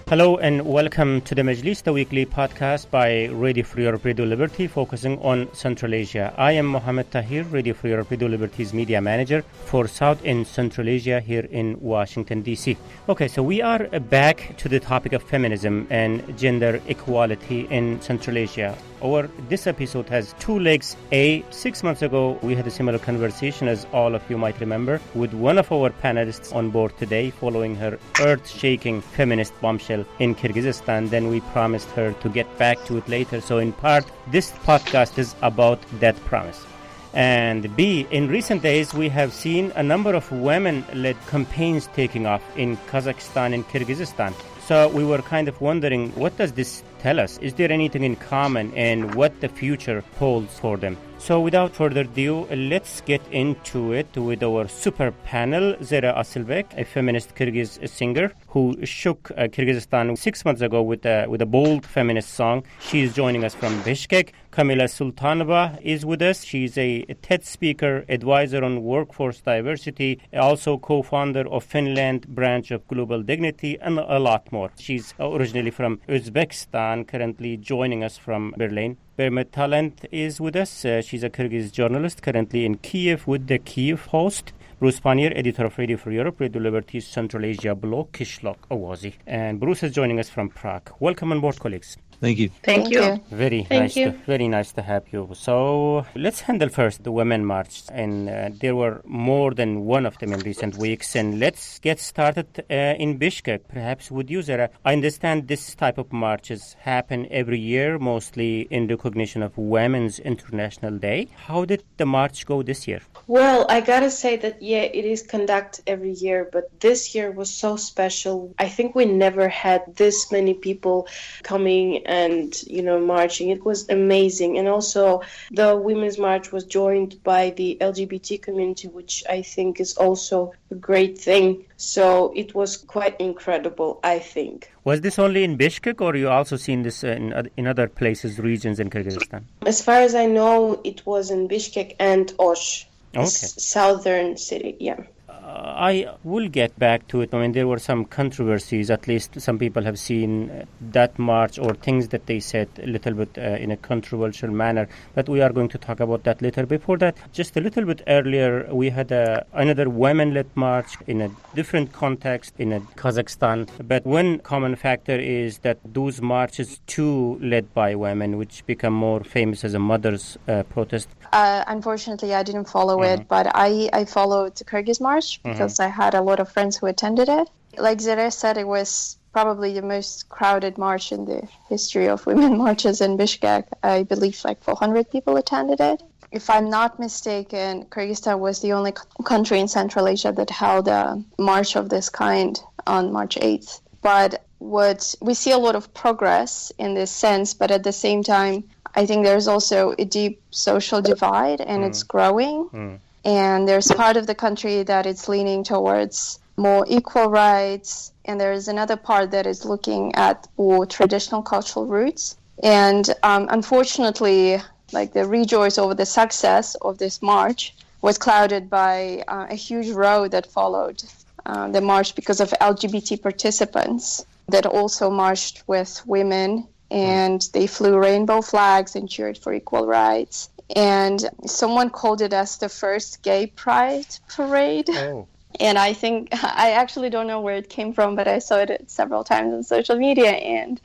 Hello and welcome to the Majlis, the weekly podcast by Radio Free Europe, Radio Liberty, focusing on Central Asia. I am Mohammed Tahir, Radio Free Europe, Radio Liberty's media manager for South and Central Asia here in Washington, D.C. Okay, so we are back to the topic of feminism and gender equality in Central Asia. This episode has two legs. 6 months ago, we had a similar conversation, as all of you might remember, with one of our panelists on board today following her earth-shaking feminist bombshell in Kyrgyzstan. Then we promised her to get back to it later. So in part, this podcast is about that promise. And B, in recent days, we have seen a number of women-led campaigns taking off in Kazakhstan and Kyrgyzstan. So we were kind of wondering, what does this tell us? Is there anything in common and what the future holds for them? So without further ado, let's get into it with our super panel, Zere Asylbek, a feminist Kyrgyz singer who shook Kyrgyzstan 6 months ago with a bold feminist song. She is joining us from Bishkek. Kamilla Sultanova is with us. She's a TED speaker, advisor on workforce diversity, also co-founder of Finland branch of Global Dignity, and a lot more. She's originally from Uzbekistan, currently joining us from Berlin. Bermet Talant is with us. She's a Kyrgyz journalist currently in Kyiv with the Kyiv host. Bruce Panier, editor of Radio Free Europe, Radio Liberty's Central Asia blog, Kishlok Awazi. And Bruce is joining us from Prague. Welcome on board, colleagues. Thank you. Thank you. Very nice to have you. So let's handle first the Women March. And there were more than one of them in recent weeks. And let's get started in Bishkek. Perhaps with you, Zara. I understand this type of marches happen every year, mostly in recognition of Women's International Day. How did the march go this year? Well, I gotta say that, it is conducted every year, but this year was so special. I think we never had this many people coming and, marching. It was amazing. And also the Women's March was joined by the LGBT community, which I think is also a great thing. So it was quite incredible, I think. Was this only in Bishkek, or you also seen this in other places, regions in Kyrgyzstan? As far as I know, it was in Bishkek and Osh. Okay. Southern city, yeah. I will get back to it. I mean, there were some controversies. At least some people have seen that march or things that they said a little bit in a controversial manner. But we are going to talk about that later. Before that, just a little bit earlier, we had another women-led march in a different context in Kazakhstan. But one common factor is that those marches too led by women, which become more famous as a mother's protest. Unfortunately, I didn't follow it, but I followed the Kyrgyz march because I had a lot of friends who attended it. Like Zere said, it was probably the most crowded march in the history of women marches in Bishkek. I believe like 400 people attended it. If I'm not mistaken, Kyrgyzstan was the only country in Central Asia that held a march of this kind on March 8th. But we see a lot of progress in this sense, but at the same time, I think there's also a deep social divide, and it's growing. And there's part of the country that it's leaning towards more equal rights, and there is another part that is looking at more traditional cultural roots. And unfortunately, like the rejoice over the success of this march was clouded by a huge row that followed the march because of LGBT participants that also marched with women, and they flew rainbow flags and cheered for equal rights. And someone called it as the first gay pride parade. Oh. And I think, I actually don't know where it came from, but I saw it several times on social media. And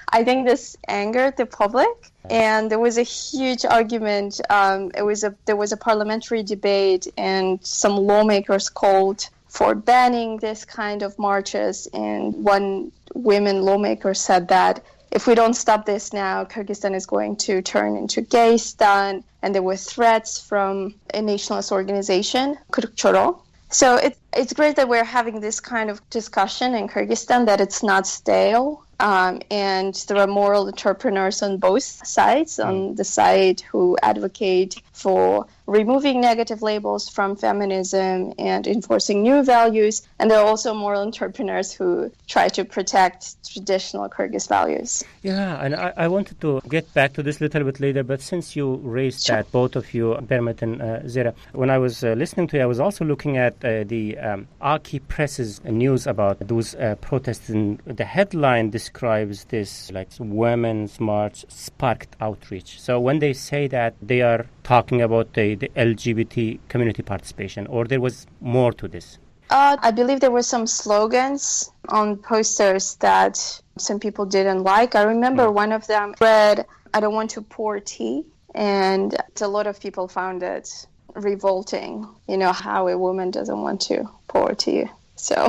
I think this angered the public. And there was a huge argument. There was a parliamentary debate, and some lawmakers called for banning this kind of marches. And one women lawmaker said that if we don't stop this now, Kyrgyzstan is going to turn into Gaystan. And there were threats from a nationalist organization, Kyrgyzstan. So it's great that we're having this kind of discussion in Kyrgyzstan, that it's not stale. And there are moral entrepreneurs on both sides, on the side who advocate for removing negative labels from feminism and enforcing new values. And there are also moral entrepreneurs who try to protect traditional Kyrgyz values. Yeah, and I wanted to get back to this a little bit later, but since you raised that, both of you, Bermet and Zere, when I was listening to you, I was also looking at the Aki Press's news about those protests, and the headline describes this like women's march sparked outreach. So when they say that, they are talking about the LGBT community participation, or there was more to this? I believe there were some slogans on posters that some people didn't like. I remember one of them read, "I don't want to pour tea," and a lot of people found it revolting, how a woman doesn't want to pour tea. So,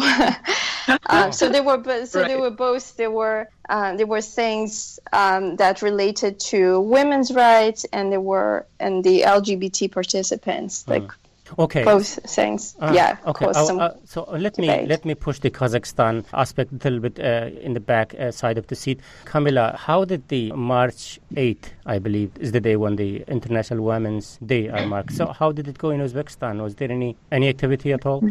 there were things that related to women's rights, and the LGBT participants, Okay. Both things, Okay. So let me push the Kazakhstan aspect a little bit in the back side of the seat. Kamilla, how did the March 8th, I believe, is the day when the International Women's Day are marked? So how did it go in Uzbekistan? Was there any activity at all?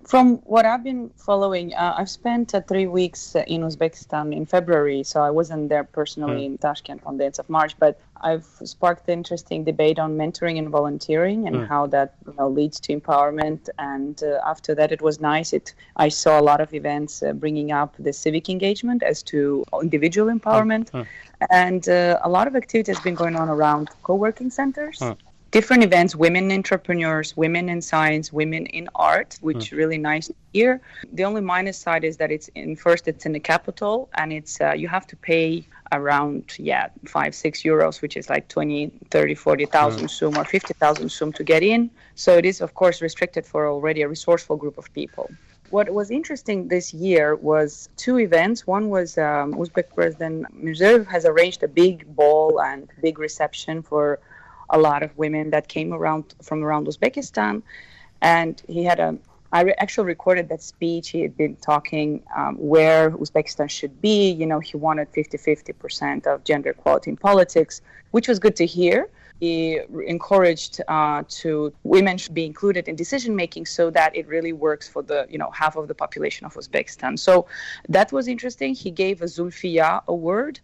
From what I've been following, I've spent 3 weeks in Uzbekistan in February, so I wasn't there personally in Tashkent on the 8th of March, but I've sparked an interesting debate on mentoring and volunteering and how that leads to empowerment. And after that, it was nice. I saw a lot of events bringing up the civic engagement as to individual empowerment. And a lot of activity has been going on around co-working centers. Different events, women entrepreneurs, women in science, women in art, which really nice to hear. The only minus side is that it's in the capital, and it's you have to pay around 5-6 euros, which is like 20, 30, 40,000 sum or 50,000 sum to get in. So it is, of course, restricted for already a resourceful group of people. What was interesting this year was 2 events. One was Uzbek President Mirziyoyev has arranged a big ball and big reception for a lot of women that came from around Uzbekistan, and he had I actually recorded that speech. He had been talking where Uzbekistan should be. He wanted 50% of gender equality in politics, which was good to hear. He encouraged to women should be included in decision making so that it really works for the half of the population of Uzbekistan. So that was interesting. He gave a Zulfiya award,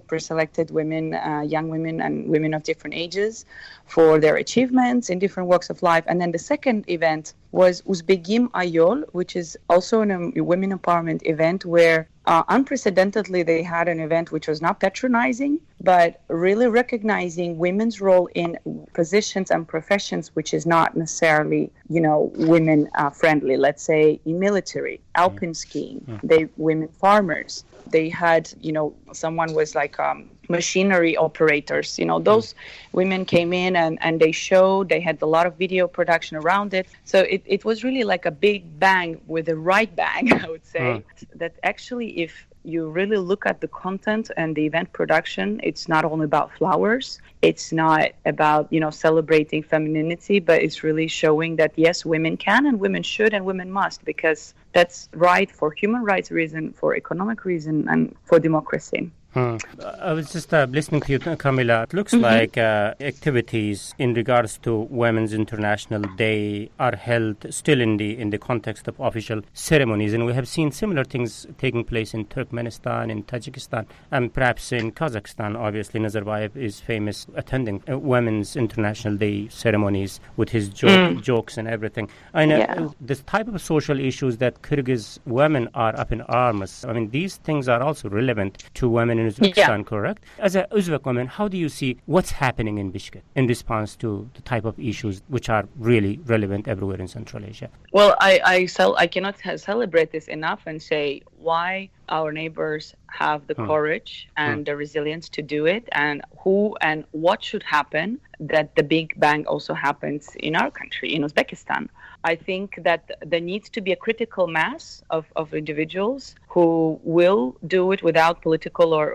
pre-selected women, young women and women of different ages for their achievements in different walks of life. And then the second event was Uzbegim Ayol, which is also a women empowerment event where unprecedentedly they had an event which was not patronizing, but really recognizing women's role in positions and professions which is not necessarily, women friendly. Let's say in military, alpine skiing, women farmers. They had, someone was like machinery operators. Those women came in and they had a lot of video production around it. So it was really like a big bang with the right bang, I would say, that actually if you really look at the content and the event production, it's not only about flowers. It's not about, celebrating femininity, but it's really showing that, yes, women can and women should and women must, because that's right for human rights reason, for economic reason, and for democracy. I was just listening to you, Kamilla. It looks like activities in regards to Women's International Day are held still in the context of official ceremonies, and we have seen similar things taking place in Turkmenistan, in Tajikistan, and perhaps in Kazakhstan. Obviously, Nazarbayev is famous attending Women's International Day ceremonies with his jokes and everything. I know this type of social issues that Kyrgyz women are up in arms. I mean, these things are also relevant to women in Uzbekistan, correct? As a Uzbek woman, how do you see what's happening in Bishkek in response to the type of issues which are really relevant everywhere in Central Asia? Well, I cannot celebrate this enough and say why our neighbors have the courage and the resilience to do it, and who and what should happen that the big bang also happens in our country, in Uzbekistan. I think that there needs to be a critical mass of individuals who will do it without political or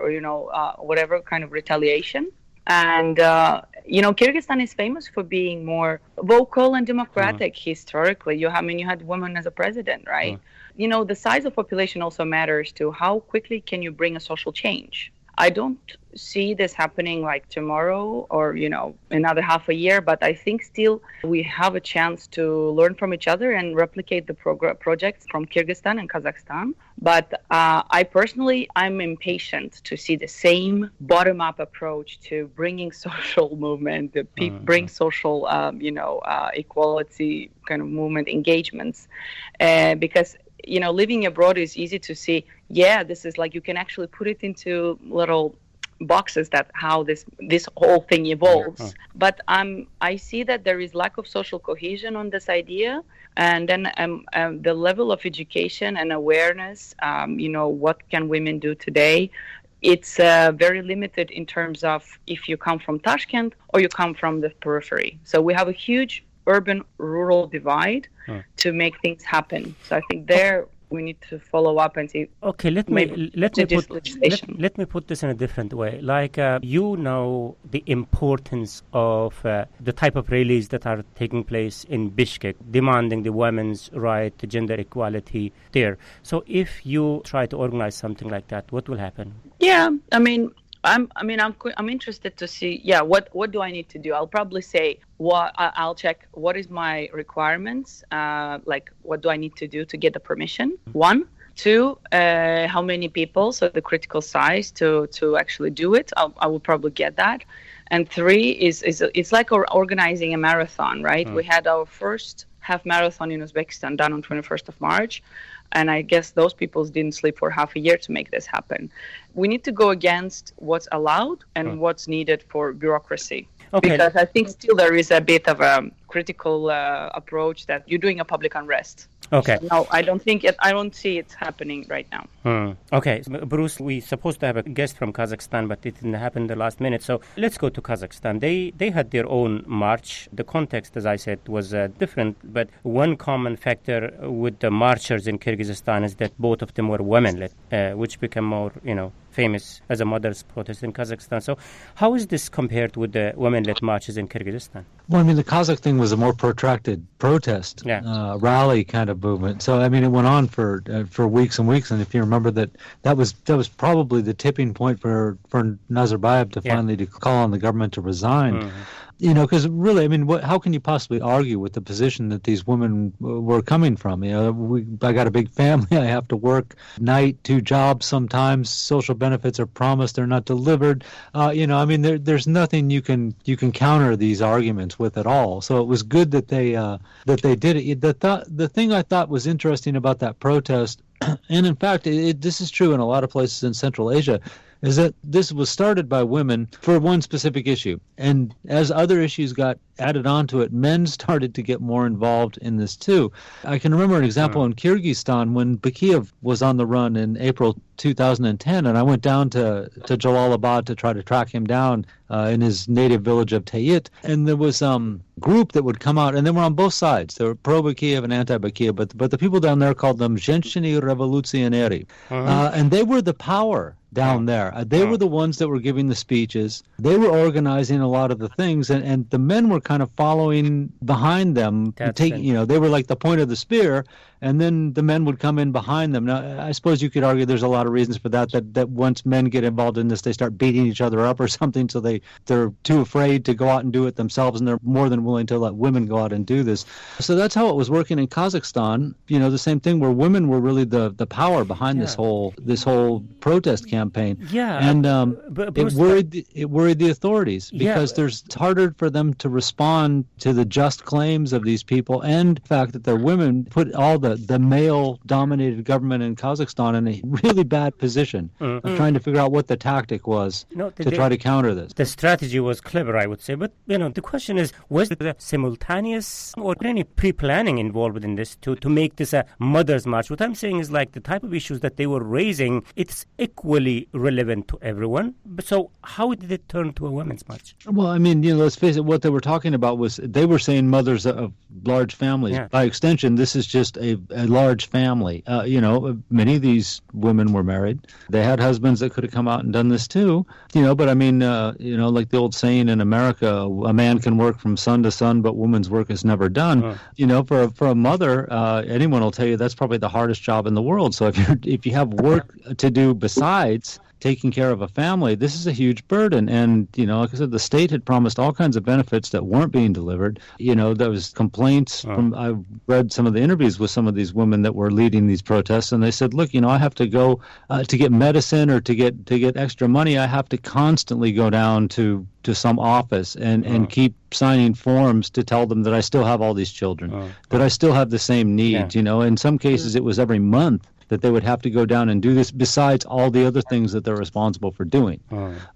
whatever kind of retaliation. And, Kyrgyzstan is famous for being more vocal and democratic historically. You had women as a president, right? The size of population also matters to how quickly can you bring a social change. I don't see this happening like tomorrow or, another half a year, but I think still we have a chance to learn from each other and replicate the projects from Kyrgyzstan and Kazakhstan. But I'm impatient to see the same bottom-up approach to bringing social movement, bring social, equality kind of movement engagements, because living abroad is easy to see. Yeah, this is like you can actually put it into little boxes that how this whole thing evolves. But I see that there is lack of social cohesion on this idea, and then the level of education and awareness. What can women do today? It's very limited in terms of if you come from Tashkent or you come from the periphery. So we have a huge urban-rural divide to make things happen. So I think we need to follow up and see. Okay, let me put this in a different way. Like the importance of the type of rallies that are taking place in Bishkek, demanding the women's right to gender equality there. So if you try to organize something like that, what will happen? Yeah, I'm interested to see. Yeah, what do I need to do? I'll probably say I'll check what is my requirements. Like what do I need to do to get the permission? 1, 2, how many people? So the critical size to actually do it. I will probably get that. And 3 is it's like organizing a marathon, right? We had our first half marathon in Uzbekistan done on 21st of March. And I guess those people didn't sleep for half a year to make this happen. We need to go against what's allowed and what's needed for bureaucracy. Okay. Because I think still there is a bit of a critical approach that you're doing a public unrest. Okay. So, no, I don't see it happening right now. Okay. Bruce, we're supposed to have a guest from Kazakhstan, but it didn't happen in the last minute. So let's go to Kazakhstan. They had their own march. The context, as I said, was different. But one common factor with the marchers in Kyrgyzstan is that both of them were women-led, which became more, famous as a mother's protest in Kazakhstan. So how is this compared with the women-led marches in Kyrgyzstan? Well, the Kazakh thing was a more protracted protest, rally kind of movement. So, it went on for weeks and weeks. And if you remember that was probably the tipping point for Nazarbayev to finally call on the government to resign. Because really, how can you possibly argue with the position that these women were coming from? I got a big family. I have to work night, 2 jobs sometimes. Social benefits are promised, they're not delivered. There's nothing you can counter these arguments with at all. So it was good that they did it. The thing I thought was interesting about that protest, and in fact, this is true in a lot of places in Central Asia, is that this was started by women for one specific issue. And as other issues got added onto it, men started to get more involved in this too. I can remember an example in Kyrgyzstan when Bakiyev was on the run in April 2010, and I went down to Jalalabad to try to track him down in his native village of Tayit. And there was group that would come out, and they were on both sides. They were pro-Bakiyev and anti-Bakiyev, but the people down there called them Zhenshini Revolutionary. And they were the power down there. They were the ones that were giving the speeches. They were organizing a lot of the things, and the men were kind of following behind them. They were like the point of the spear, and then the men would come in behind them. Now, I suppose you could argue there's a lot of reasons for that once men get involved in this, they start beating each other up or something, so they're too afraid to go out and do it themselves, and they're more than willing to let women go out and do this. So that's how it was working in Kazakhstan. The same thing where women were really the power behind this whole protest campaign. And it worried the authorities because it's harder for them to respond to the just claims of these people, and the fact that the women put all the male-dominated government in Kazakhstan in a really bad position of trying to figure out what the tactic was to try to counter this. The strategy was clever, I would say, but the question is, was it simultaneous or any pre-planning involved in this to make this a mother's march? What I'm saying is, like, the type of issues that they were raising, it's equally relevant to everyone. So how did it turn to a women's march? Well, let's face it, what they were talking about was they were saying mothers of large families. Yeah. By extension, this is just a large family. Many of these women were married. They had husbands that could have come out and done this too. But like the old saying in America, a man can work from sun to sun, but woman's work is never done. For a mother, anyone will tell you that's probably the hardest job in the world. So if you have work to do besides, taking care of a family, this is a huge burden. And, like I said, the state had promised all kinds of benefits that weren't being delivered. There was complaints I read some of the interviews with some of these women that were leading these protests, and they said, look, I have to go to get medicine or to get extra money. I have to constantly go down to some office and keep signing forms to tell them that I still have all these children, that I still have the same needs. In some cases it was every month that they would have to go down and do this, besides all the other things that they're responsible for doing,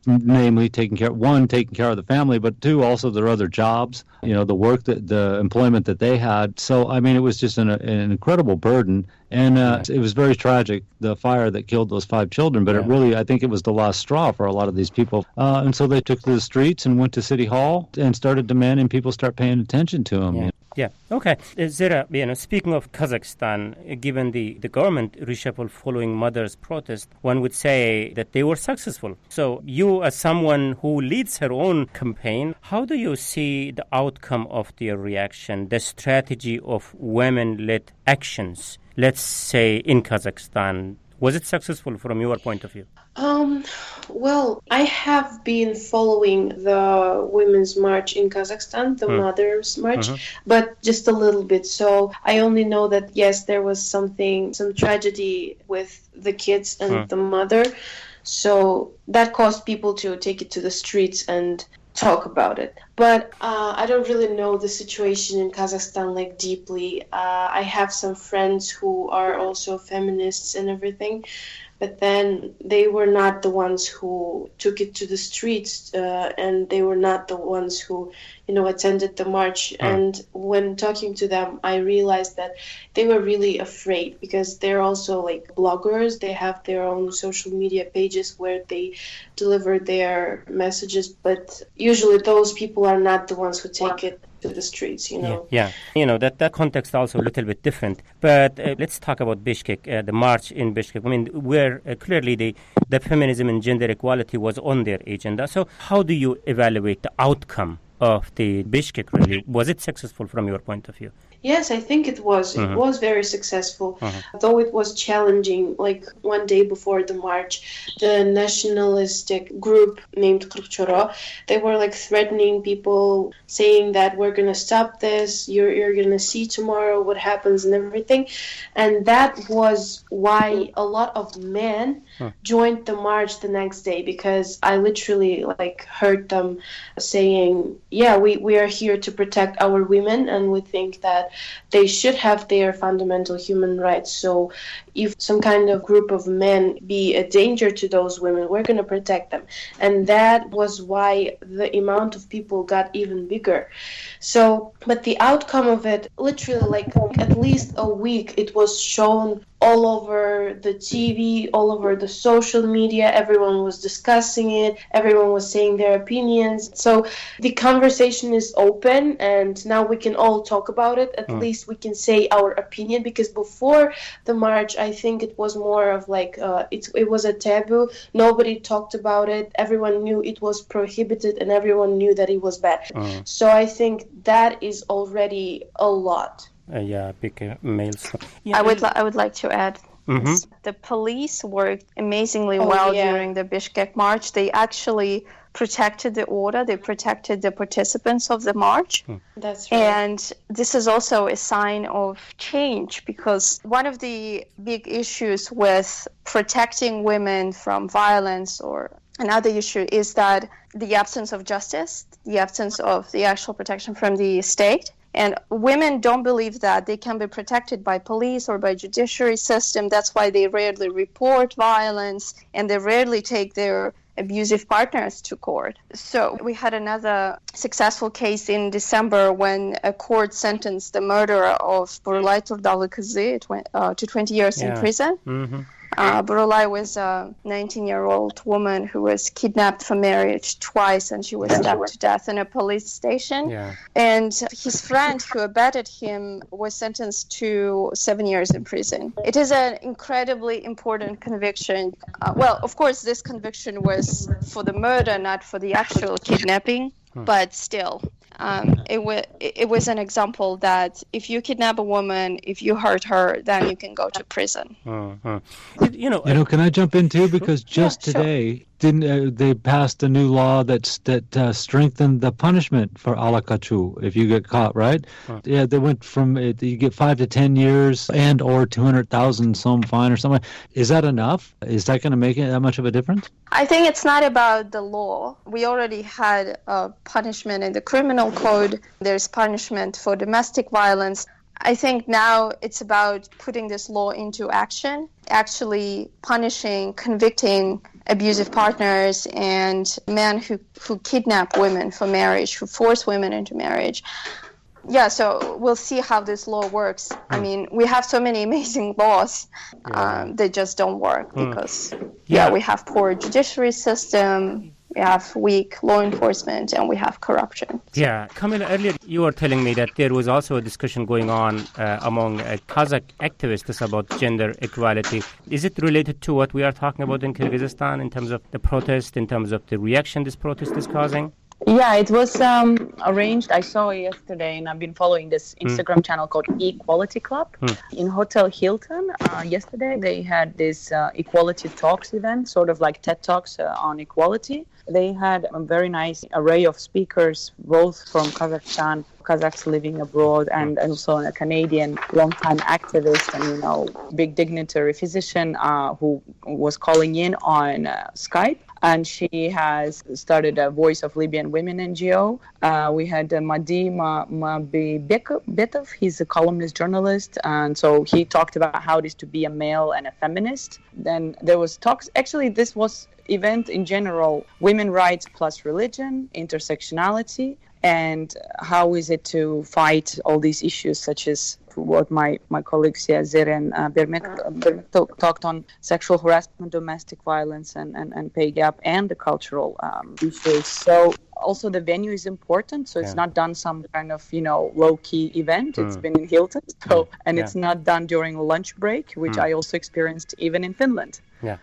namely taking care of the family, but two, also their other jobs, the work, the employment that they had. So, it was just an incredible burden. And it was very tragic, the fire that killed those 5 children, but I think it was the last straw for a lot of these people. And so they took to the streets and went to City Hall and started demanding people start paying attention to them. Yeah. Okay. Zere, speaking of Kazakhstan, given the government reshuffle following mothers' protest, one would say that they were successful. So you, as someone who leads her own campaign, how do you see the outcome of their reaction, the strategy of women-led actions, let's say in Kazakhstan? Was it successful from your point of view? Well, I have been following the Women's March in Kazakhstan, the Mothers' March, but just a little bit. So I only know that, yes, there was some tragedy with the kids and the mother. So that caused people to take it to the streets and talk about it. But I don't really know the situation in Kazakhstan deeply. I have some friends who are also feminists and everything, but then they were not the ones who took it to the streets, and they were not the ones who attended the march. And when talking to them, I realized that they were really afraid, because they're also bloggers. They have their own social media pages where they deliver their messages, but usually those people are not the ones who take it to the streets, Yeah. That context also a little bit different. But let's talk about Bishkek, the march in Bishkek. Where clearly the feminism and gender equality was on their agenda. So how do you evaluate the outcome of the Bishkek rally? Was it successful from your point of view? Yes, I think it was. It was very successful, though it was challenging. One day before the march, the nationalistic group named Kyrgyzstan, they were threatening people, saying that we're going to stop this, you're going to see tomorrow what happens and everything. And that was why a lot of men joined the march the next day, because I literally heard them saying, yeah, we are here to protect our women, and we think that they should have their fundamental human rights. So if some kind of group of men be a danger to those women, we're going to protect them. And that was why the amount of people got even bigger. So, but the outcome of it, literally at least a week, it was shown all over the TV, all over the social media. Everyone was discussing it. Everyone was saying their opinions. So the conversation is open, and now we can all talk about it. At least we can say our opinion, because before the march, I think it was more of it was a taboo. Nobody talked about it. Everyone knew it was prohibited, and everyone knew that it was bad. So I think that is already a lot. Big males. I would like to add. The police worked amazingly well during the Bishkek march. They actually protected the order. They protected the participants of the march. That's right. And this is also a sign of change, because one of the big issues with protecting women from violence, or another issue, is that the absence of justice, the absence of the actual protection from the state. And women don't believe that they can be protected by police or by judiciary system. That's why they rarely report violence, and they rarely take their abusive partners to court. So we had another successful case in December when a court sentenced the murderer of Burulay Turdalı to 20 years in prison. Burulay was a 19-year-old woman who was kidnapped for marriage twice, and she was stabbed to death in a police station. And his friend who abetted him was sentenced to 7 years in prison. It is an incredibly important conviction. Well, of course, this conviction was for the murder, not for the actual kidnapping, but still. It was an example that if you kidnap a woman, if you hurt her, then you can go to prison. Can I jump in too? Because just today, didn't they passed a new law that strengthened the punishment for alakachu if you get caught, right? Yeah, they went from you get 5 to 10 years and or 200,000 some fine or something. Is that enough? Is that going to make it that much of a difference? I think it's not about the law. We already had a punishment in the criminal code. There's punishment for domestic violence. I think now it's about putting this law into action, actually punishing, convicting abusive partners and men who kidnap women for marriage, who force women into marriage. Yeah, so we'll see how this law works. I mean, we have so many amazing laws. They just don't work because, we have poor judiciary system, we have weak law enforcement, and we have corruption. Yeah, Kamilla, earlier you were telling me that there was also a discussion going on among Kazakh activists about gender equality. Is it related to what we are talking about in Kyrgyzstan in terms of the protest, in terms of the reaction this protest is causing? Yeah, it was arranged. I saw it yesterday, and I've been following this Instagram channel called Equality Club. In Hotel Hilton, yesterday they had this Equality Talks event, sort of like TED Talks on equality. They had a very nice array of speakers, both from Kazakhstan, Kazakhs living abroad, and also a Canadian longtime activist and, big dignitary physician who was calling in on Skype. And she has started a Voice of Libyan Women NGO. We had Madi Mabibekov. He's a columnist journalist. And so he talked about how it is to be a male and a feminist. Then there was talks. Actually, this was event in general, women rights plus religion, intersectionality, and how is it to fight all these issues such as what my colleagues here, Zere and Bermet talked on, sexual harassment, domestic violence, and pay gap, and the cultural issues. So also the venue is important. So it's not done some kind of, low-key event. It's been in Hilton. It's not done during a lunch break, which I also experienced even in Finland,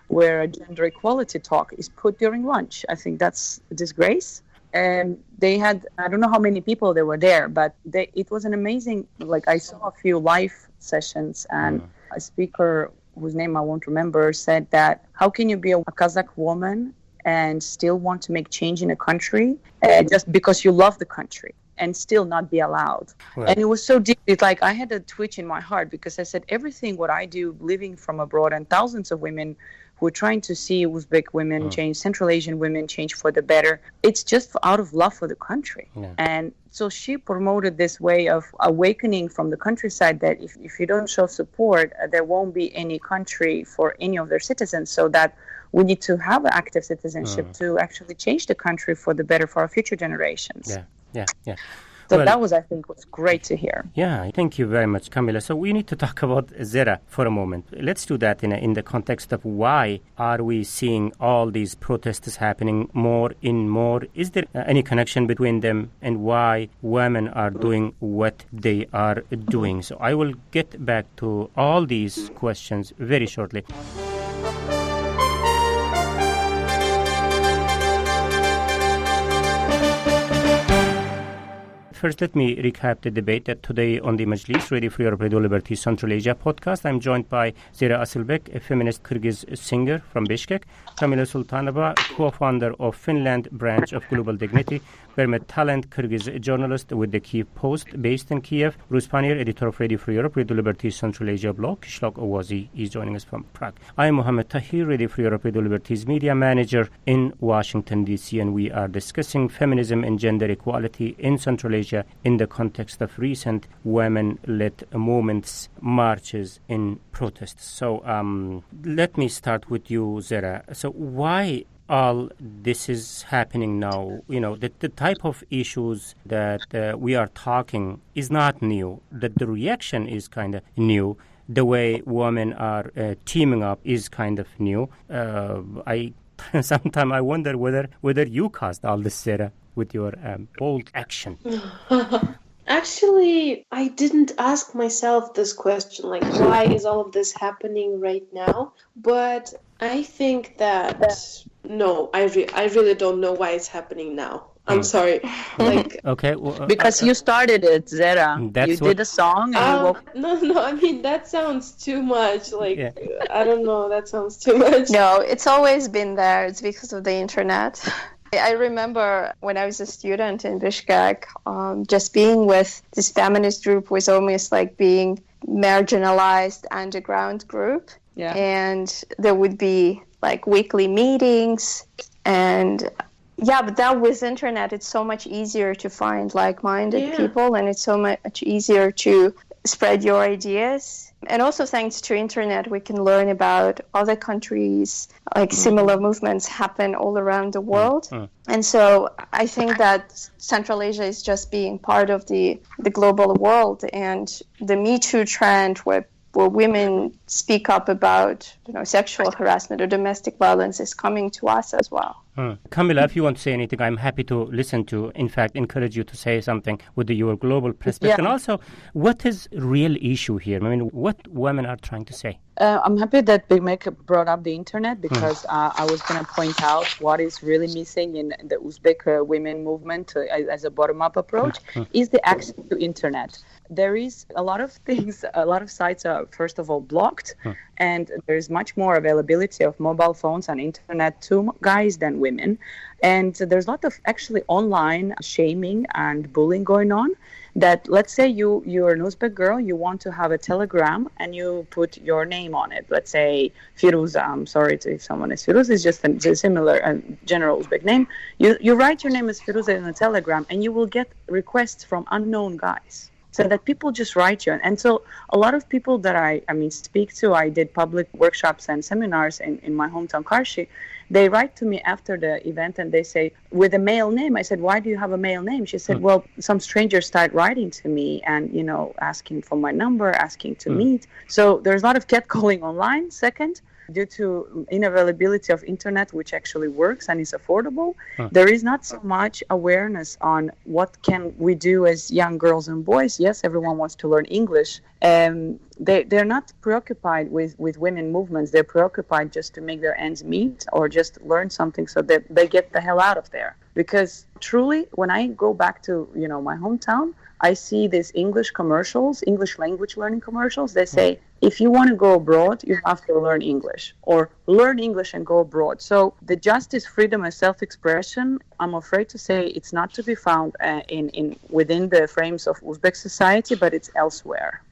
where a gender equality talk is put during lunch. I think that's a disgrace. And they had, I don't know how many people there were there, but it was an amazing, I saw a few live sessions, and a speaker whose name I won't remember said that, how can you be a Kazakh woman and still want to make change in a country just because you love the country and still not be allowed? Right. And it was so deep. It's like I had a twitch in my heart because I said everything what I do living from abroad, and thousands of women who are trying to see Uzbek women change, Central Asian women change for the better. It's just out of love for the country. Yeah. And so she promoted this way of awakening from the countryside that if you don't show support, there won't be any country for any of their citizens, so that we need to have active citizenship to actually change the country for the better for our future generations. Yeah. So that was, I think, was great to hear. Yeah, thank you very much, Kamilla. So we need to talk about Zere for a moment. Let's do that in the context of why are we seeing all these protests happening more and more? Is there any connection between them and why women are doing what they are doing? So I will get back to all these questions very shortly. First, let me recap the debate that today on the Majlis, Ready for Europe, Radio Liberty Central Asia podcast. I'm joined by Zere Asylbek, a feminist Kyrgyz singer from Bishkek, Kamilla Sultanova, co-founder of Finland branch of Global Dignity, Bermet Talant, Kyrgyz journalist with the Kyiv Post, based in Kiev, Bruce Panier, editor of Ready for Europe, Radio Liberty Central Asia blog, Kishlock Owazi is joining us from Prague. I am Mohammed Tahir, Ready for Europe, Radio Liberty's media manager in Washington, D.C., and we are discussing feminism and gender equality in Central Asia in the context of recent women-led movements, marches, and protests. So let me start with you, Zere. So why all this is happening now? The type of issues that we are talking is not new. That the reaction is kind of new. The way women are teaming up is kind of new. Sometimes I wonder whether you caused all this, Zere, with your bold action. Actually, I didn't ask myself this question, why is all of this happening right now? But I think that, no, I really don't know why it's happening now. I'm sorry. Like okay, because you started it, Zere. You did a song and you woke. No. I mean, that sounds too much. Like I don't know. That sounds too much. No, it's always been there. It's because of the internet. I remember when I was a student in Bishkek, just being with this feminist group was almost like being marginalized underground group. Yeah. And there would be like weekly meetings and but that with internet, it's so much easier to find like-minded people, and it's so much easier to spread your ideas. And also thanks to internet, we can learn about other countries, like similar movements happen all around the world. And so I think that Central Asia is just being part of the global world, and the Me Too trend where women speak up about sexual harassment or domestic violence is coming to us as well. Kamilla, if you want to say anything, I'm happy to listen to, in fact, encourage you to say something with your global perspective. And also, what is real issue here? I mean, what women are trying to say? I'm happy that Bermet brought up the internet because I was going to point out what is really missing in the Uzbek women movement as a bottom-up approach is the access to internet. There is a lot of things, a lot of sites are, first of all, blocked, and there's much more availability of mobile phones and internet to guys than women. And there's a lot of actually online shaming and bullying going on. That let's say you're an Uzbek girl, you want to have a telegram and you put your name on it. Let's say Firuza. I'm sorry if someone is Firuza, it's just a similar general Uzbek name. You write your name as Firuza in a telegram and you will get requests from unknown guys. So that people just write you. And so a lot of people that I speak to, I did public workshops and seminars in my hometown Karshi. They write to me after the event and they say, with a male name. I said, why do you have a male name? She said, well, some strangers started writing to me and, asking for my number, asking to meet. So there's a lot of catcalling online. Second, due to unavailability of internet, which actually works and is affordable, there is not so much awareness on what can we do as young girls and boys. Yes, everyone wants to learn English. They're not preoccupied with women movements. They're preoccupied just to make their ends meet or just learn something so that they get the hell out of there. Because truly, when I go back to my hometown, I see these English commercials, English language learning commercials. They say, if you want to go abroad, you have to learn English, or learn English and go abroad. So the justice, freedom, and self-expression, I'm afraid to say it's not to be found within the frames of Uzbek society, but it's elsewhere.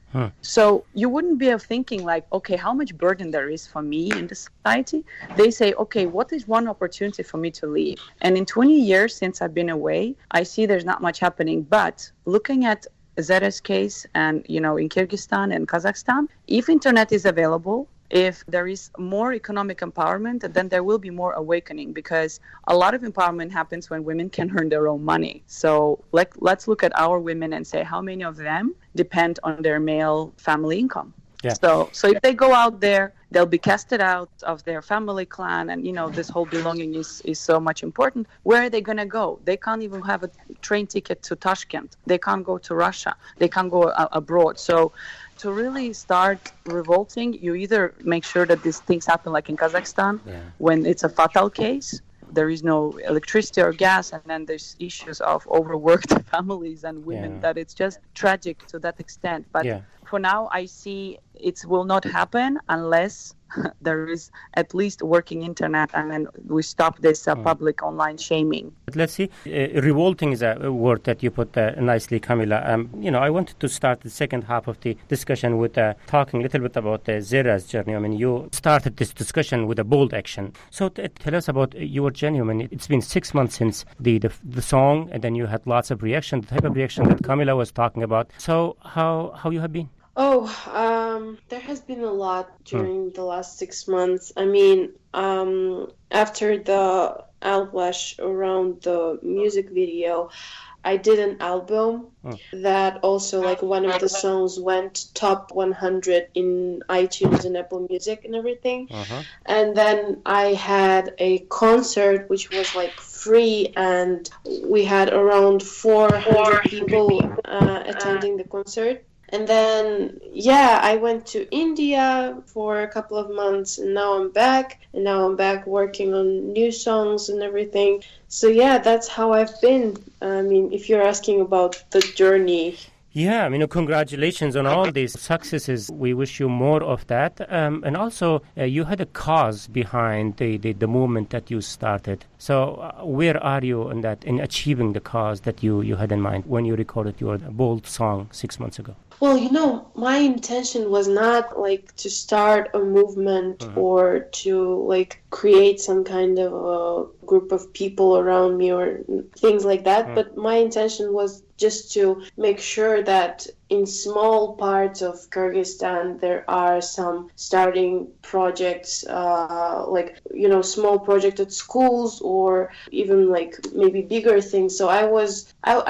So you wouldn't be thinking like, okay, how much burden there is for me in the society? They say, okay, what is one opportunity for me to leave? And in 20 years since I've been away, I see there's not much happening. But looking at Zere's case and, in Kyrgyzstan and Kazakhstan, if internet is available, if there is more economic empowerment, then there will be more awakening, because a lot of empowerment happens when women can earn their own money. So let's look at our women and say how many of them depend on their male family income. Yeah. So if they go out there, they'll be casted out of their family clan, and this whole belonging is so much important. Where are they going to go? They can't even have a train ticket to Tashkent. They can't go to Russia. They can't go abroad. So to really start revolting, you either make sure that these things happen like in Kazakhstan, when it's a fatal case, there is no electricity or gas, and then there's issues of overworked families and women, that it's just tragic to that extent. But for now, I see it will not happen unless there is at least working internet, and then we stop this public online shaming. But let's see, revolting is a word that you put nicely, Kamilla. I wanted to start the second half of the discussion with talking a little bit about Zere's journey. I mean, you started this discussion with a bold action. So tell us about your journey. I mean, it's been 6 months since the song, and then you had lots of reaction, the type of reaction that Kamilla was talking about. So how you have been? There has been a lot during the last 6 months. I mean, after the outlash around the music video, I did an album that also, like, one of the songs went top 100 in iTunes and Apple Music and everything. And then I had a concert which was like free, and we had around 400 people attending the concert. And then, I went to India for a couple of months, and now I'm back. And now I'm back working on new songs and everything. So, that's how I've been. I mean, if you're asking about the journey. Yeah, congratulations on all these successes. We wish you more of that. And also, you had a cause behind the movement that you started. So where are you in achieving the cause that you had in mind when you recorded your bold song 6 months ago? Well, my intention was not to start a movement or to create some kind of a group of people around me or things like that. But my intention was just to make sure that in small parts of Kyrgyzstan there are some starting projects, small project at schools or even maybe bigger things. So I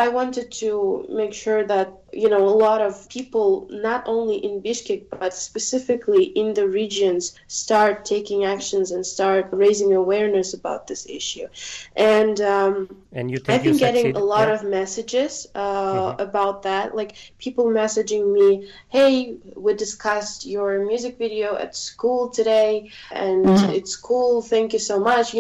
wanted to make sure that a lot of people, not only in Bishkek but specifically in the regions, start taking actions and start raising awareness about this issue. And you think I've been getting succeeded? a lot of messages about that, people messaging me, hey, we discussed your music video at school today and it's cool, thank you so much,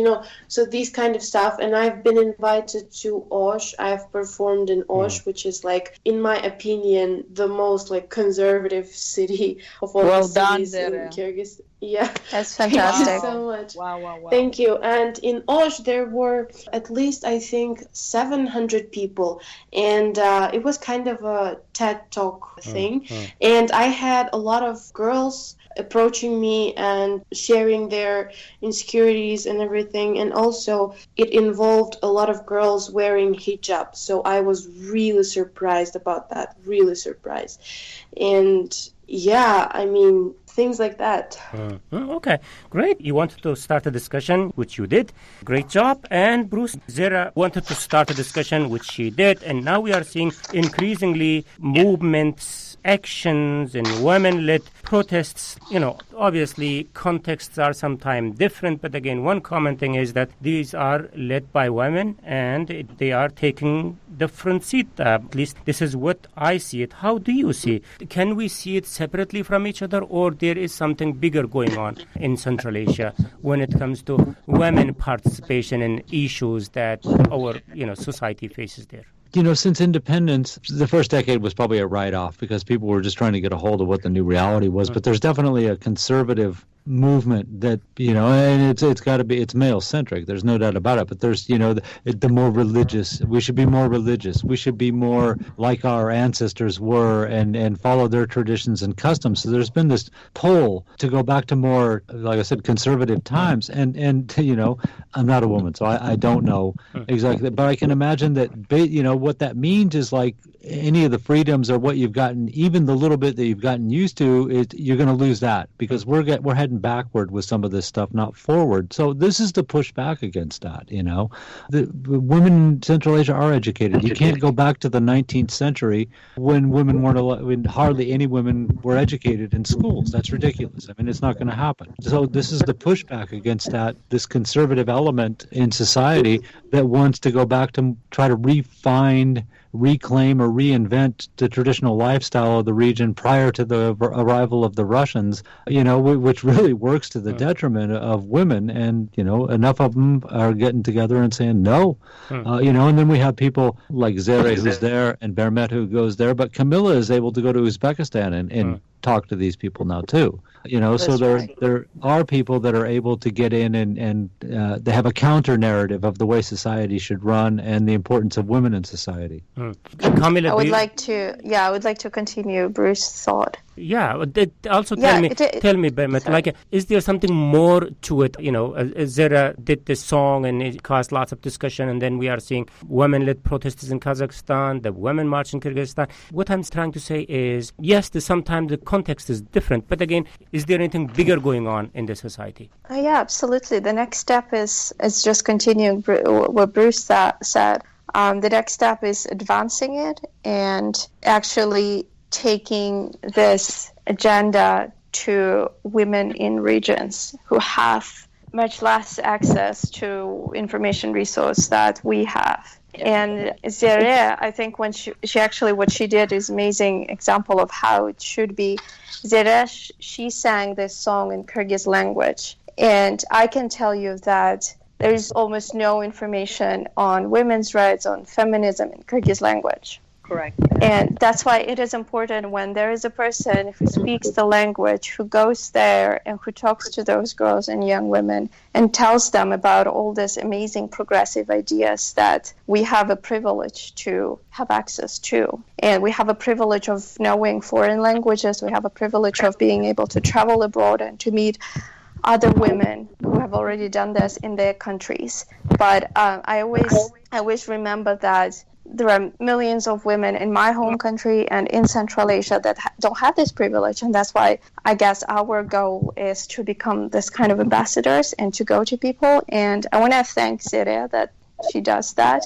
so these kind of stuff. And I've been invited to Osh. I've performed in Osh, which is in my opinion the most conservative city of all the cities in Kyrgyzstan. Yeah, that's fantastic. Thank you so much. Wow. Thank you. And in Osh there were at least, I think, 700 people, and it was kind of a TED Talk thing. And I had a lot of girls approaching me and sharing their insecurities and everything, and also it involved a lot of girls wearing hijab, so I was really surprised about that, and things like that. Okay, great. You wanted to start a discussion, which you did. Great job. And Bruce, Zere wanted to start a discussion, which she did. And now we are seeing increasingly movements, actions, and women-led protests. Obviously, contexts are sometimes different. But again, one common thing is that these are led by women and they are taking the front seat. At least this is what I see it. How do you see it? Can we see it separately from each other, or there is something bigger going on in Central Asia when it comes to women participation in issues that our society faces there? Since independence, the first decade was probably a write-off because people were just trying to get a hold of what the new reality was. But there's definitely a conservative movement that, and it's male-centric. There's no doubt about it. But there's, the more religious. We should be more religious. We should be more like our ancestors were and follow their traditions and customs. So there's been this pull to go back to more, like I said, conservative times. And I'm not a woman, so I don't know exactly. But I can imagine that, what that means is any of the freedoms or what you've gotten, even the little bit that you've gotten used to, you're going to lose that because we're heading backward with some of this stuff, not forward. So this is to push back against that. The women in Central Asia are educated. You can't go back to the 19th century when women weren't when hardly any women were educated in schools. That's ridiculous. It's not going to happen. So this is the pushback against that, this conservative element in society that wants to go back to try to reclaim or reinvent the traditional lifestyle of the region prior to the arrival of the Russians, which really works to the detriment of women. And, enough of them are getting together and saying no, and then we have people like Zere who's there and Bermet who goes there. But Kamilla is able to go to Uzbekistan and talk to these people now too. So there are people that are able to get in and they have a counter narrative of the way society should run and the importance of women in society. Kamilla, I would like to continue Bruce's thought. Yeah, also tell me, Bermet, is there something more to it? Zere did this song and it caused lots of discussion, and then we are seeing women-led protests in Kazakhstan, the women march in Kyrgyzstan. What I'm trying to say is, yes, sometimes the context is different, but again, is there anything bigger going on in the society? Yeah, absolutely. The next step is just continuing what Bruce said. The next step is advancing it and actually taking this agenda to women in regions who have much less access to information resource that we have. And Zere, I think when she actually, what she did is amazing example of how it should be. Zere, she sang this song in Kyrgyz language. And I can tell you that there is almost no information on women's rights, on feminism in Kyrgyz language. Correct. And that's why it is important when there is a person who speaks the language, who goes there and who talks to those girls and young women and tells them about all these amazing progressive ideas that we have a privilege to have access to. And we have a privilege of knowing foreign languages. We have a privilege of being able to travel abroad and to meet other women who have already done this in their countries. But I always remember that there are millions of women in my home country and in Central Asia that don't have this privilege. And that's why I guess our goal is to become this kind of ambassadors and to go to people. And I want to thank Zere that she does that.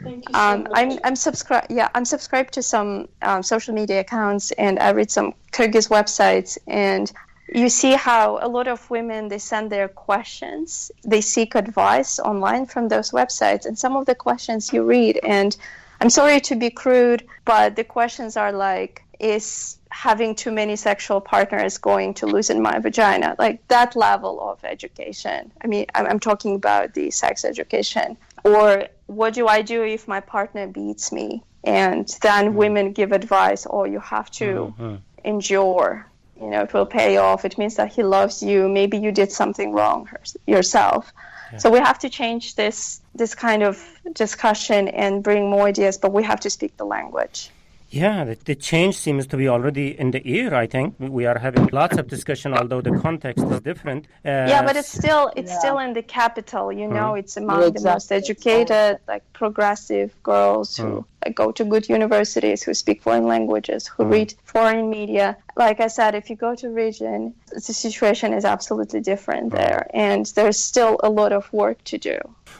Thank you so much. I'm subscribed to some social media accounts, and I read some Kyrgyz websites, and you see how a lot of women, they send their questions, they seek advice online from those websites, and some of the questions you read, and I'm sorry to be crude, but the questions are like, is having too many sexual partners going to loosen my vagina? Like that level of education. I mean, I'm talking about the sex education. Or what do I do if my partner beats me? And then women give advice, you have to endure. It will pay off. It means that he loves you. Maybe you did something wrong yourself. Yeah. So we have to change this kind of discussion and bring more ideas, but we have to speak the language. Yeah, the change seems to be already in the air, I think. We are having lots of discussion, although the context is different. But it's still in the capital, it's among the most educated, like progressive girls who go to good universities, who speak foreign languages, who read foreign media. Like I said, if you go to region, the situation is absolutely different there, and there's still a lot of work to do.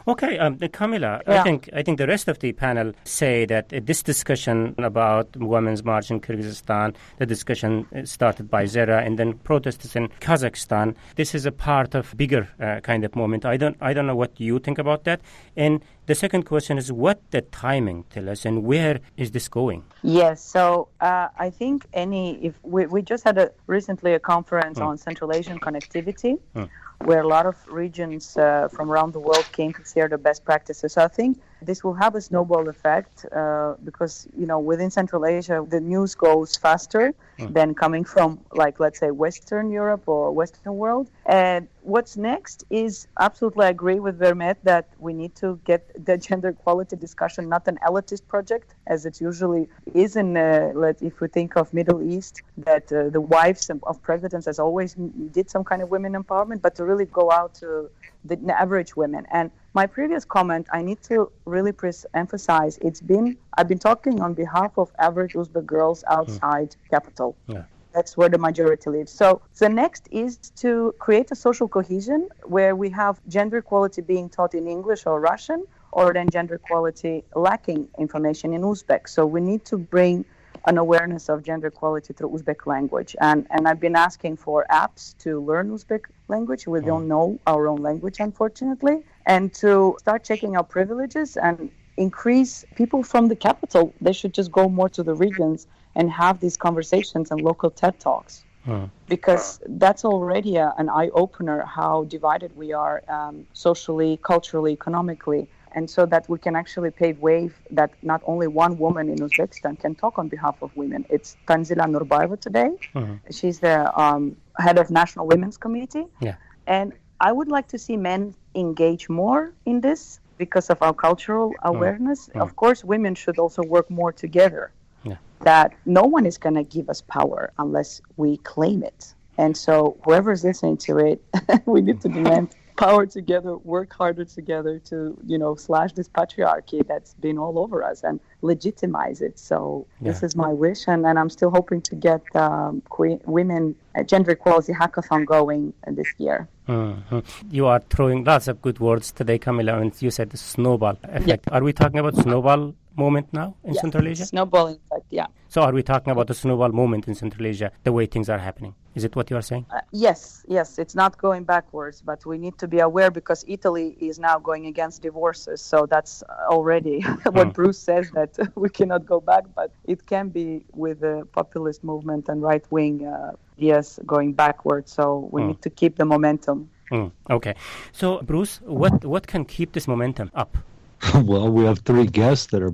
Okay, Kamilla, I think the rest of the panel say that this discussion about Women's March in Kyrgyzstan, the discussion started by Zere and then protests in Kazakhstan. This is a part of bigger kind of moment. I don't know what you think about that. And the second question is what the timing tell us and where is this going? Yes, so I think if we just had recently a conference on Central Asian connectivity, where a lot of regions from around the world came to share the best practices. So I think this will have a snowball effect because, within Central Asia, the news goes faster than coming from, let's say, Western Europe or Western world. And what's next is absolutely I agree with Bermet that we need to get the gender equality discussion, not an elitist project, as it usually is if we think of Middle East, that the wives of presidents has always did some kind of women empowerment, but to really go out to the average women. And my previous comment, I need to really emphasize, I've been talking on behalf of average Uzbek girls outside capital. Yeah. That's where the majority lives. So the next is to create a social cohesion where we have gender equality being taught in English or Russian, or then gender equality lacking information in Uzbek. So we need to bring an awareness of gender equality through Uzbek language. And I've been asking for apps to learn Uzbek language. We don't know our own language, unfortunately. And to start checking our privileges and increase people from the capital. They should just go more to the regions and have these conversations and local TED Talks. Because that's already an eye-opener how divided we are socially, culturally, economically. And so that we can actually pave way that not only one woman in Uzbekistan can talk on behalf of women. It's Tanzila Nurbayeva today. She's the head of National Women's Committee. Yeah. And I would like to see men engage more in this because of our cultural awareness. Of course, women should also work more together. Yeah. That no one is going to give us power unless we claim it. And so whoever's listening to it, we need to demand power together, work harder together to, slash this patriarchy that's been all over us and legitimize it. So this is my wish, and I'm still hoping to get women gender equality hackathon going this year. You are throwing lots of good words today, Kamilla, and you said the snowball effect. Yeah. Are we talking about snowball moment now in Central Asia? Snowball effect, yeah. So are we talking about the snowball moment in Central Asia, the way things are happening? Is it what you are saying? Yes, it's not going backwards, but we need to be aware because Italy is now going against divorces. So that's already what Bruce says, that we cannot go back, but it can be with the populist movement and right-wing ideas going backwards. So we need to keep the momentum. Okay. So, Bruce, what can keep this momentum up? Well, we have three guests that are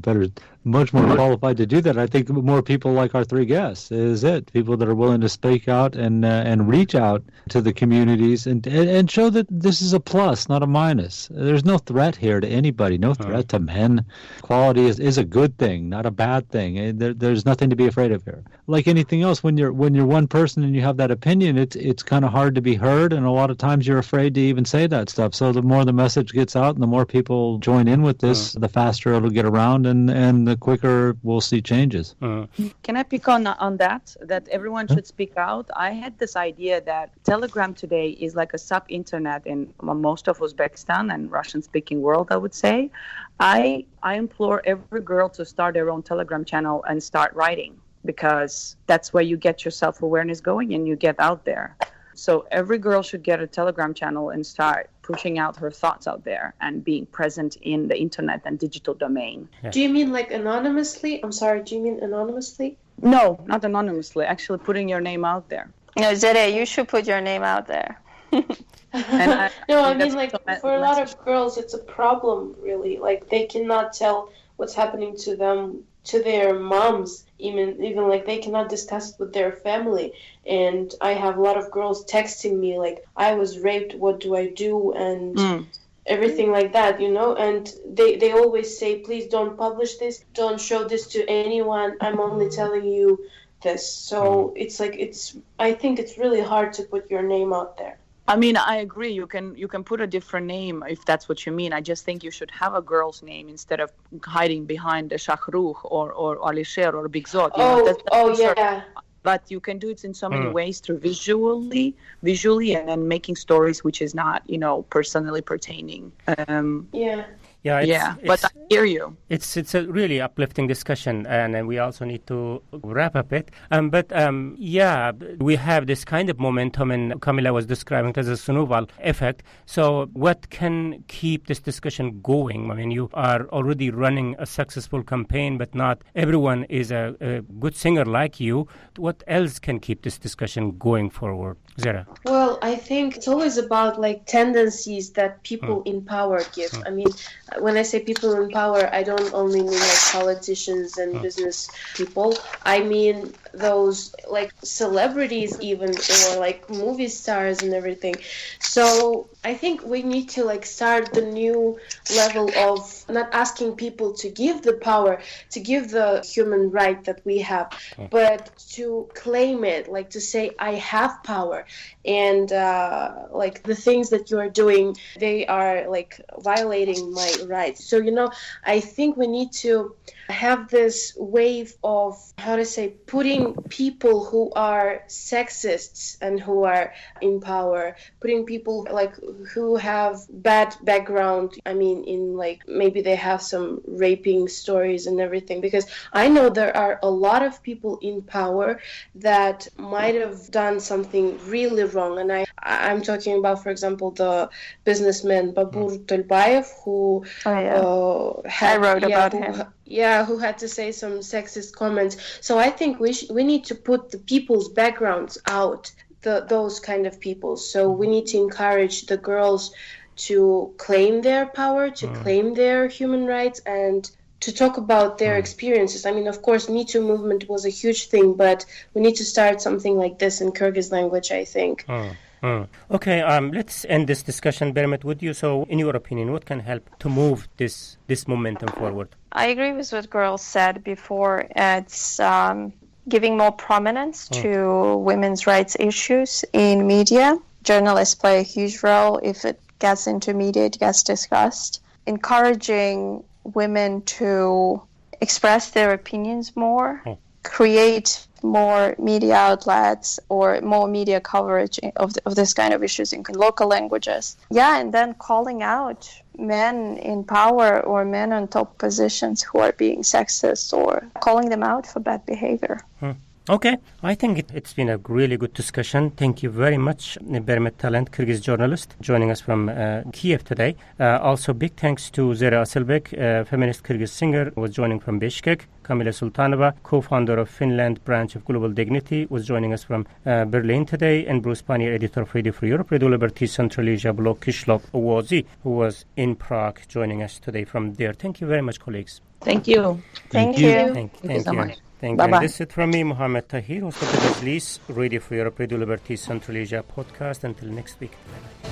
much more qualified to do that. I think more people like our three guests is it. People that are willing to speak out and reach out to the communities and show that this is a plus, not a minus. There's no threat here to anybody, no threat to men. Equality is a good thing, not a bad thing. There's nothing to be afraid of here. Like anything else, when you're one person and you have that opinion, it's kind of hard to be heard, and a lot of times you're afraid to even say that stuff. So the more the message gets out and the more people join in with this, the faster it'll get around and the quicker we'll see changes. Can I pick on that everyone should speak out? I had this idea that Telegram today is like a sub-internet in most of Uzbekistan and Russian-speaking world, I would say. I implore every girl to start their own Telegram channel and start writing, because that's where you get your self-awareness going and you get out there. So every girl should get a Telegram channel and start pushing out her thoughts out there and being present in the internet and digital domain. Yeah. Do you mean like anonymously? I'm sorry, do you mean anonymously? No, not anonymously. Actually putting your name out there. No, Zere, you should put your name out there. I mean like for a lot of girls it's a problem, really. Like they cannot tell what's happening to them, to their moms, even like they cannot discuss it with their family. And I have a lot of girls texting me like, I was raped, what do I do? And everything like that, and they always say, please don't publish this, don't show this to anyone, I'm only telling you this. So I think it's really hard to put your name out there. I mean, I agree. You can put a different name if that's what you mean. I just think you should have a girl's name instead of hiding behind a Shahruh or Alisher or Bigzot. Yeah. But you can do it in so many ways through visually, and then making stories which is not, personally pertaining. But I hear you. It's a really uplifting discussion, and we also need to wrap up it. We have this kind of momentum, and Kamilla was describing it as a snowball effect. So what can keep this discussion going? I mean, you are already running a successful campaign, but not everyone is a good singer like you. What else can keep this discussion going forward? Zere? Well, I think it's always about like tendencies that people in power give. I mean, when I say people in power, I don't only mean like politicians and business people. I mean those like celebrities even, or like movie stars and everything. So I think we need to like start the new level of not asking people to give the power, to give the human right that we have, but to claim it, like to say, I have power. And like the things that you are doing, they are like violating my rights. So, I think we need to have this wave of, putting people who are sexists and who are in power, putting people like who have bad background. I mean, in like maybe they have some raping stories and everything, because I know there are a lot of people in power that might have done something really wrong. And I'm talking about, for example, the businessman Babur Tolbayev, who I wrote about him. Who had to say some sexist comments. So I think we need to put the people's backgrounds out, those kind of people. So we need to encourage the girls to claim their power, to claim their human rights, and to talk about their experiences. I mean, of course, Me Too movement was a huge thing, but we need to start something like this in Kyrgyz language, I think. Okay, let's end this discussion, Bermet, with you. So, in your opinion, what can help to move this momentum forward? I agree with what girls said before. It's giving more prominence to women's rights issues in media. Journalists play a huge role. If it gets into media, it gets discussed. Encouraging women to express their opinions more, create more media outlets or more media coverage of this kind of issues in local languages. And then calling out men in power or men on top positions who are being sexist, or calling them out for bad behavior. Okay, I think it's been a really good discussion. Thank you very much, Bermet Talant, Kyrgyz journalist, joining us from Kyiv today. Also, big thanks to Zere Asylbek, feminist Kyrgyz singer, who was joining from Bishkek. Kamilla Sultanova, co-founder of Finland branch of Global Dignity, was joining us from Berlin today. And Bruce Panier, editor of Radio Free Europe, Radio Liberty Central Asia blog Kishlov Owozi, who was in Prague, joining us today from there. Thank you very much, colleagues. Thank you. Thank you. Thank you so much. Thank Bye-bye. you. And this is it from me, Mohammed Tahir, host of the Majlis, Radio Free Europe, Radio Liberty Central Asia podcast. Until next week. Bye-bye.